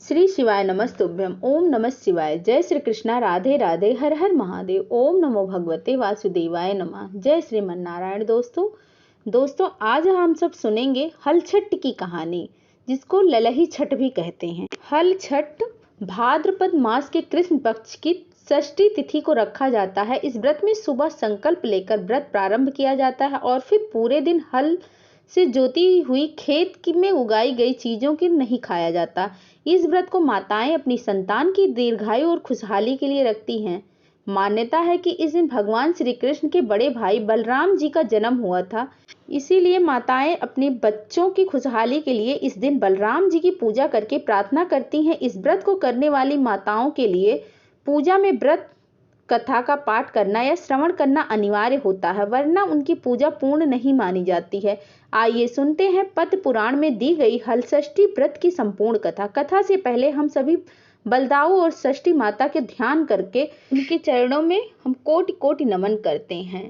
श्री शिवाय नमस्तुभ्यम। ओम नमः शिवाय। जय श्री कृष्णा। राधे राधे। हर हर महादेव। ओम नमो भगवते वासुदेवाय नमः। जय श्रीमन नारायण। दोस्तों आज हम सब सुनेंगे हल छठ की कहानी, जिसको ललही छठ भी कहते हैं। हल छठ भाद्रपद मास के कृष्ण पक्ष की षष्ठी तिथि को रखा जाता है। इस व्रत में सुबह संकल्प लेकर व्रत प्रारंभ किया जाता है और फिर पूरे दिन हल से जोती हुई खेत में उगाई गई चीजों की नहीं खाया जाता। इस व्रत को माताएं अपनी संतान की दीर्घायु और खुशहाली के लिए रखती हैं। मान्यता है कि इस दिन भगवान श्री कृष्ण के बड़े भाई बलराम जी का जन्म हुआ था, इसीलिए माताएं अपने बच्चों की खुशहाली के लिए इस दिन बलराम जी की पूजा करके प्रार्थना करती हैं। इस व्रत को करने वाली माताओं के लिए पूजा में व्रत कथा का पाठ करना या श्रवण करना अनिवार्य होता है, वरना उनकी पूजा पूर्ण नहीं मानी जाती है। आइए सुनते हैं पद्म पुराण में दी गई हल षष्ठी व्रत की संपूर्ण कथा। कथा से पहले हम सभी बलदाऊ और षष्ठी माता के ध्यान करके उनके चरणों में हम कोटि कोटि नमन करते हैं।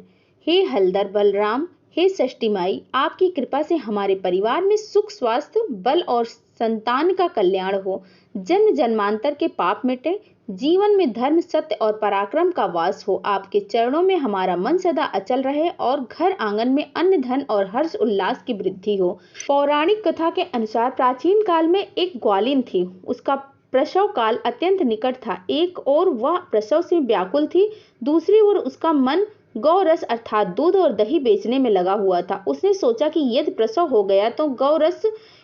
हे हलधर बलराम, हे षष्ठी माई, आपकी कृपा से हमारे परिवार में सुख, स्वास्थ्य, बल और संतान का कल्याण हो। जन्म जन्मांतर के पाप मिटे, जीवन में धर्म, सत्य और पराक्रम का वास हो। आपके चरणों में हमारा मन सदा अचल रहे और घर आंगन में अन्न, धन और हर्ष उल्लास की वृद्धि हो। पौराणिक कथा के अनुसार प्राचीन काल में एक ग्वालिन थी। उसका प्रसव काल अत्यंत निकट था। एक ओर वह प्रसव से व्याकुल थी, दूसरी ओर उसका मन गौरस अर्थात दूध और दही बेचने में लगा हुआ था। उसने सोचा कि यदि प्रसव हो गया तो गौरस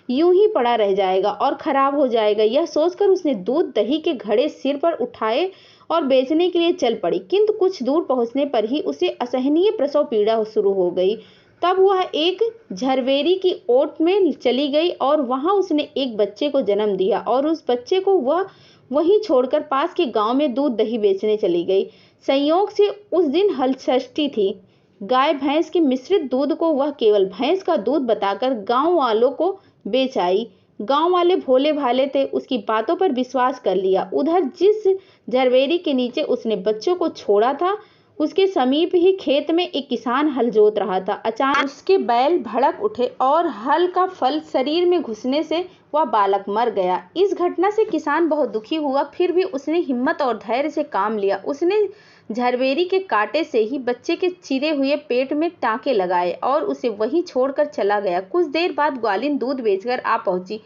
यूं ही पड़ा रह जाएगा और खराब हो जाएगा। यह सोचकर उसने दूध दही के घड़े सिर पर उठाए और बेचने के लिए चल पड़ी, किंतु कुछ दूर पहुंचने पर ही उसे असहनीय प्रसव पीड़ा शुरू हो गई। तब वह एक झरवेरी की ओट में चली गई और वहां उसने एक बच्चे को जन्म दिया और उस बच्चे को वह वहीं छोड़कर पास के गांव में दूध दही बेचने चली गई। संयोग से उस दिन हल षष्ठी थी। गाय भैंस के मिश्रित दूध को वह केवल भैंस का दूध बताकर गांव वालों को बेच आई। गांव वाले भोले भाले थे, उसकी बातों पर विश्वास कर लिया। उधर जिस झरवेरी के नीचे उसने बच्चों को छोड़ा था, उसके समीप ही खेत में एक किसान हल जोत रहा था। अचानक उसके बैल भड़क उठे और हल का फल शरीर में घुसने से वह बालक मर गया। इस घटना से किसान बहुत दुखी हुआ, फिर भी उसने हिम्मत और धैर्य से काम लिया। उसने झरवेरी के कांटे से ही बच्चे के चिरे हुए पेट में टांके लगाए और उसे वहीं छोड़कर चला गया। कुछ देर बाद ग्वालिन दूध बेचकर आ पहुंची।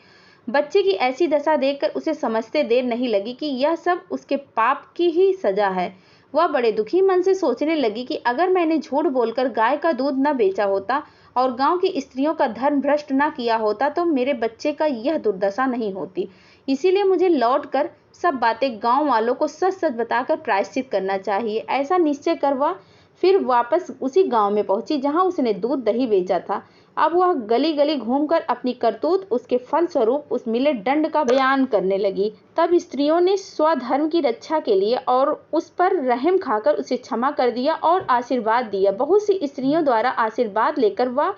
बच्चे की ऐसी दशा देखकर उसे समझते देर नहीं लगी कि यह सब उसके पाप की ही सजा है। वह बड़े दुखी मन से सोचने लगी कि अगर मैंने झूठ बोलकर गाय का दूध न बेचा होता और गांव की स्त्रियों का धर्म भ्रष्ट न किया होता तो मेरे बच्चे का यह दुर्दशा नहीं होती। इसीलिए मुझे लौटकर सब बातें गांव वालों को सच सच बताकर प्रायश्चित करना चाहिए। ऐसा निश्चय कर वह फिर वापस उसी गांव में पहुंची जहां उसने दूध दही बेचा था। अब वह गली गली घूमकर अपनी करतूत, उसके फल स्वरूप उस मिले दंड का बयान करने लगी। तब स्त्रियों ने स्वधर्म की रक्षा के लिए और उस पर रहम खाकर उसे क्षमा कर दिया और आशीर्वाद दिया। बहुत सी स्त्रियों द्वारा आशीर्वाद लेकर वह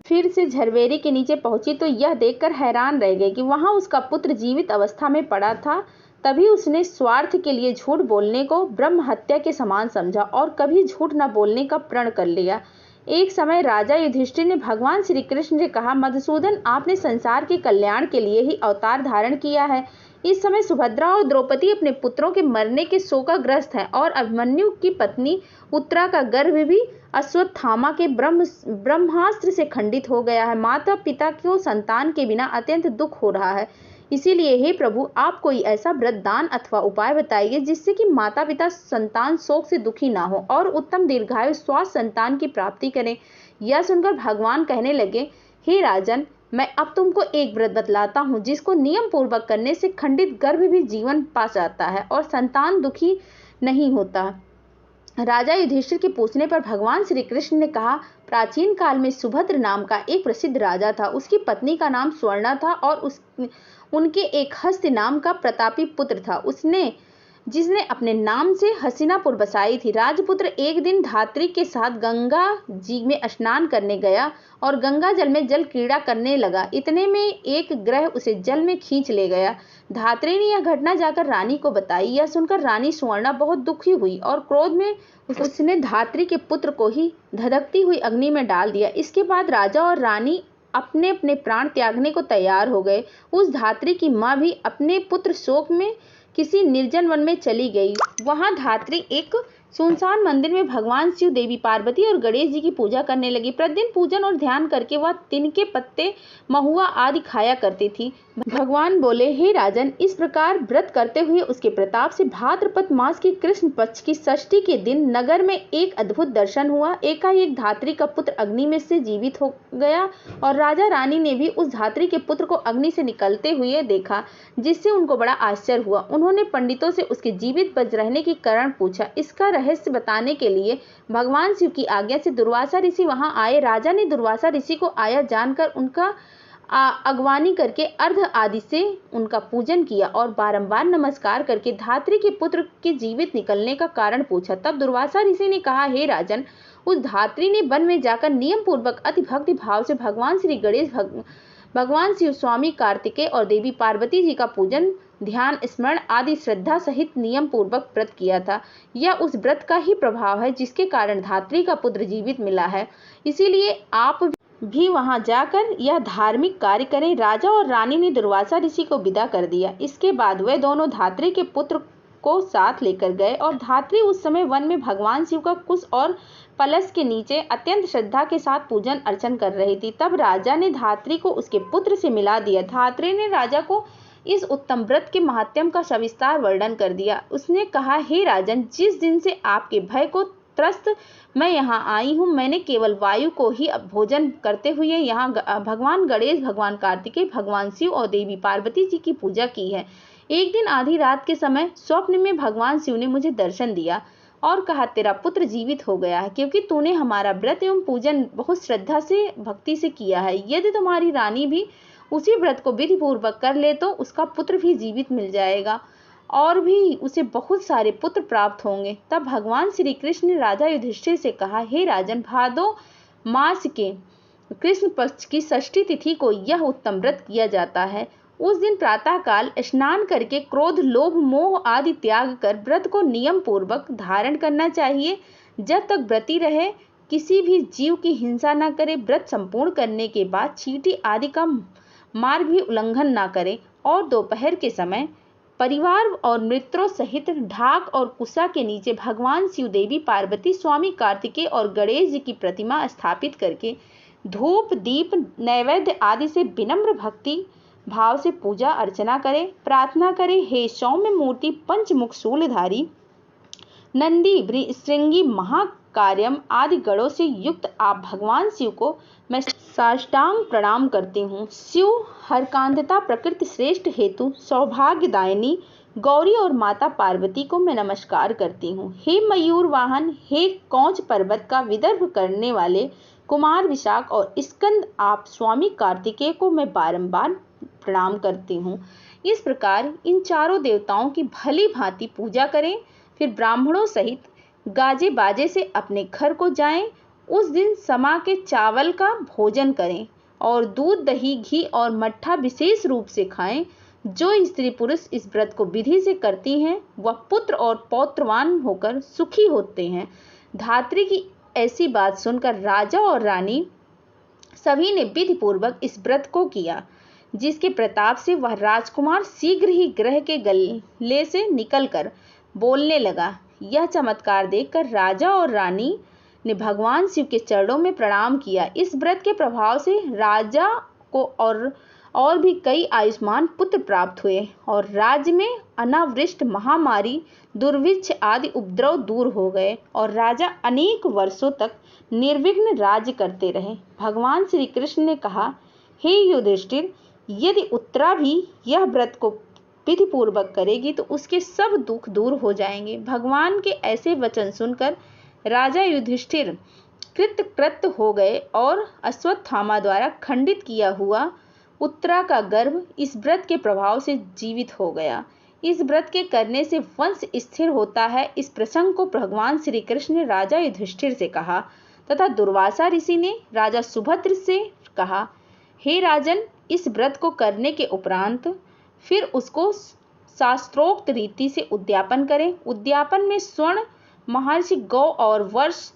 फिर से झरवेरी के नीचे पहुंची तो यह देखकर हैरान रह गई कि वहां उसका पुत्र जीवित अवस्था में पड़ा था। तभी उसने स्वार्थ के लिए झूठ बोलने को ब्रह्म हत्या के समान समझा और कभी झूठ न बोलने का प्रण कर लिया। एक समय राजा युधिष्ठिर ने भगवान श्री कृष्ण से कहा, मधुसूदन, आपने संसार के कल्याण के लिए ही अवतार धारण किया है। इस समय सुभद्रा और द्रौपदी अपने पुत्रों के मरने के शोकग्रस्त हैं और अभिमन्यु की पत्नी उत्तरा का गर्भ भी अश्वत्थामा के ब्रह्मास्त्र से खंडित हो गया है। माता पिता को संतान के बिना अत्यंत दुख हो रहा है। इसीलिए हे प्रभु, आप कोई ऐसा व्रत, दान अथवा उपाय बताइए जिससे कि माता पिता संतान शोक से दुखी ना हो और उत्तम दीर्घायु स्वास्थ्य संतान की प्राप्ति करें। यह सुनकर भगवान कहने लगे, हे राजन, मैं अब तुमको एक व्रत बतलाता हूँ जिसको नियम पूर्वक करने से खंडित गर्भ भी जीवन पा जाता है और संतान दुखी नहीं होता। राजा युधिष्ठिर के पूछने पर भगवान श्री कृष्ण ने कहा, प्राचीन काल में सुभद्र नाम का एक प्रसिद्ध राजा था। उसकी पत्नी का नाम स्वर्णा था और उनके एक हस्ति नाम का प्रतापी पुत्र था, जिसने अपने नाम से हस्तिनापुर बसाई थी। राजपुत्र एक दिन धात्री के साथ गंगा जी में स्नान करने गया और गंगा जल में जल क्रीड़ा करने लगा। इतने में एक ग्रह उसे जल में खींच ले गया। धात्री ने यह घटना जाकर रानी को बताई। यह सुनकर रानी स्वर्णा बहुत दुखी हुई और क्रोध में उसने धात्री के पुत्र को ही धधकती हुई अग्नि में डाल दिया। इसके बाद राजा और रानी अपने अपने प्राण त्यागने को तैयार हो गए। उस धात्री की माँ भी अपने पुत्र शोक में किसी निर्जन वन में चली गई। वहां धात्री एक सुनसान मंदिर में भगवान शिव, देवी पार्वती और गणेश जी की पूजा करने लगी। प्रतिदिन पूजन और ध्यान करके वह तिनके पत्ते, महुआ आदि खाया करती थी। भगवान बोले, हे राजन, इस प्रकार व्रत करते हुए उसके प्रताप से भाद्रपद मास की कृष्ण पक्ष की षष्ठी के दिन नगर में एक अद्भुत दर्शन हुआ। एकाएक धात्री का पुत्र अग्नि में से जीवित हो गया और राजा रानी ने भी उस धात्री के पुत्र को अग्नि से निकलते हुए देखा, जिससे उनको बड़ा आश्चर्य हुआ। उन्होंने पंडितों से उसके जीवित बच रहने की कारण पूछा। इसका रहस्य बताने के लिए भगवान शिव की आज्ञा से दुर्वासा ऋषि वहां आए। राजा ने दुर्वासा ऋषि को आया जानकर उनका अगवानी करके अर्घ आदि से उनका पूजन किया और बारंबार नमस्कार करके धात्री के पुत्र के जीवित निकलने का कारण पूछा। तब दुर्वासा ऋषि ने कहा, हे राजन, उस धात्री ने वन में जाकर नियम पूर्वक अति भक्ति भाव से भगवान श्री गणेश, भगवान शिव, स्वामी कार्तिकेय और देवी पार्वती जी का पूजन, ध्यान, स्मरण आदि श्रद्धा सहित नियम पूर्वक व्रत किया था। यह उस व्रत का ही प्रभाव है जिसके कारण धात्री का पुत्र जीवित मिला है। इसीलिए आप भी वहां जाकर यह धार्मिक कार्य करें। राजा और रानी ने दुर्वासा ऋषि को विदा कर दिया। इसके बाद वे दोनों धात्री के पुत्र को साथ लेकर गए और धात्री उस समय वन में भगवान शिव का कुश और कलश के नीचे अत्यंत श्रद्धा के साथ पूजन अर्चन कर रही थी। तब राजा ने धात्री को उसके पुत्र से मिला दिया। धात्री ने राजा को इस उत्तम व्रत के महात्म्य का सविस्तार वर्णन कर दिया। उसने कहा, हे राजन, जिस दिन से आपके भय को त्रस्त मैं यहाँ आई हूँ, मैंने केवल वायु को ही भोजन करते हुए यहाँ भगवान गणेश, भगवान कार्तिकेय, भगवान शिव और देवी पार्वती जी की पूजा की है। एक दिन आधी रात के समय स्वप्न में भगवान शिव ने मुझे दर्शन दिया और कहा, तेरा पुत्र जीवित हो गया है, क्योंकि तूने हमारा व्रत एवं पूजन बहुत श्रद्धा से, भक्ति से किया है। यदि तुम्हारी रानी भी उसी व्रत को विधि पूर्वक कर ले तो उसका पुत्र भी जीवित मिल जाएगा और भी उसे बहुत सारे पुत्र प्राप्त होंगे। तब भगवान श्री कृष्ण ने राजा युधिष्ठिर से कहा, हे राजन, भादो मास के कृष्ण पक्ष की षष्ठी तिथि को यह उत्तम व्रत किया जाता है। उस दिन प्रातःकाल स्नान करके क्रोध, लोभ, मोह आदि त्याग कर व्रत को नियम पूर्वक धारण करना चाहिए। जब तक व्रती रहे किसी भी जीव की हिंसा न करे, व्रत संपूर्ण करने के बाद चींटी आदि का मार्ग भी उल्लंघन न करे और दोपहर के समय परिवार और मित्रों सहित ढाक और कुशा के नीचे भगवान शिव, देवी पार्वती, स्वामी कार्तिकेय और गणेश जी की प्रतिमा स्थापित करके धूप, दीप, नैवेद्य आदि से विनम्र भक्ति भाव से पूजा अर्चना करें। प्रार्थना करें, हे सौम्य मूर्ति, पंचमुख शूलधारी, नंदी, श्रृंगी, महाकार्यम आदि गणों से युक्त आप भगवान शिव को मैं साष्टांग प्रणाम करती हूँ। शिव हरकांतता, प्रकृति श्रेष्ठ हेतु, सौभाग्यदायिनी गौरी और माता पार्वती को मैं नमस्कार करती हूँ। हे मयूर वाहन, हे कौच पर्वत का विदर्भ करने वाले कुमार विशाख और स्कंद, आप स्वामी कार्तिकेय को मैं बारंबार प्रणाम करती हूँ। इस प्रकार इन चारों देवताओं की भली भांति पूजा करें। फिर ब्राह्मणों सहित गाजे बाजे से अपने घर को जाएं। उस दिन समा के चावल का भोजन करें और दूध, दही, घी और मट्ठा विशेष रूप से खाएं। जो स्त्री पुरुष इस व्रत को विधि से करती हैं वह पुत्र और पौत्रवान होकर सुखी होते हैं। धात्री की ऐसी बात सुनकर राजा और रानी सभी ने विधि पूर्वक इस व्रत को किया, जिसके प्रताप से वह राजकुमार शीघ्र ही ग्रह के गले से निकलकर बोलने लगा। यह चमत्कार देखकर राजा और रानी ने भगवान शिव के चरणों में प्रणाम किया। इस व्रत के प्रभाव से राजा को और भी कई आयुष्मान पुत्र प्राप्त हुए और राज्य में अनावृष्ट, महामारी, दुर्भिक्ष आदि उपद्रव दूर हो गए और राजा अनेक वर्षों तक निर्विघ्न राज्य करते रहे। भगवान श्री कृष्ण ने कहा, हे युधिष्ठिर, यदि उत्तरा भी यह व्रत को विधि पूर्वक करेगी तो उसके सब दुख दूर हो जाएंगे। भगवान के ऐसे वचन सुनकर राजा युधिष्ठिर कृतकृत हो गए और अश्वत्थामा द्वारा खंडित किया हुआ उत्तरा का गर्भ इस व्रत के प्रभाव से जीवित हो गया। इस व्रत के करने से वंश स्थिर होता है। इस प्रसंग को भगवान श्री कृष्ण ने राजा युधिष्ठिर से कहा तथा दुर्वासा ऋषि ने राजा सुभद्र से कहा, हे राजन, इस व्रत को करने के उपरांत फिर उसको शास्त्रोक्त रीति से उद्यापन करें। उद्यापन में स्वर्ण महर्षि गौ और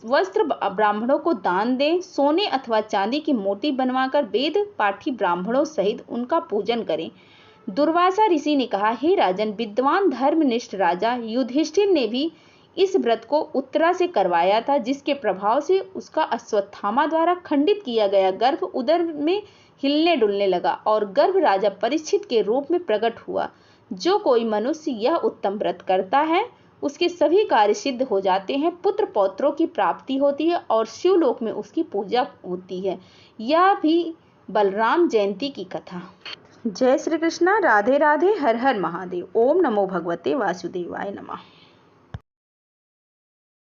वस्त्र ब्राह्मणों को दान दें। सोने अथवा चांदी की मूर्ति बनवाकर वेद पाठी ब्राह्मणों सहित उनका पूजन करें। दुर्वासा ऋषि ने कहा, हे राजन, विद्वान धर्मनिष्ठ राजा युधिष्ठिर ने भी इस व्रत को उत्तरा से करवाया था, जिसके प्रभाव से उसका अश्वत्थामा द्वारा खंडित किया गया गर्भ उदर में हिलने डुलने लगा और गर्भ राजा परीक्षित के रूप में प्रकट हुआ। जो कोई मनुष्य यह उत्तम व्रत करता है उसके सभी कार्य सिद्ध हो जाते हैं, पुत्र पौत्रों की प्राप्ति होती है और शिवलोक में उसकी पूजा होती है। यह भी बलराम जयंती की कथा। जय श्री कृष्णा। राधे राधे। हर हर महादेव। ओम नमो भगवते वासुदेवाय नमः।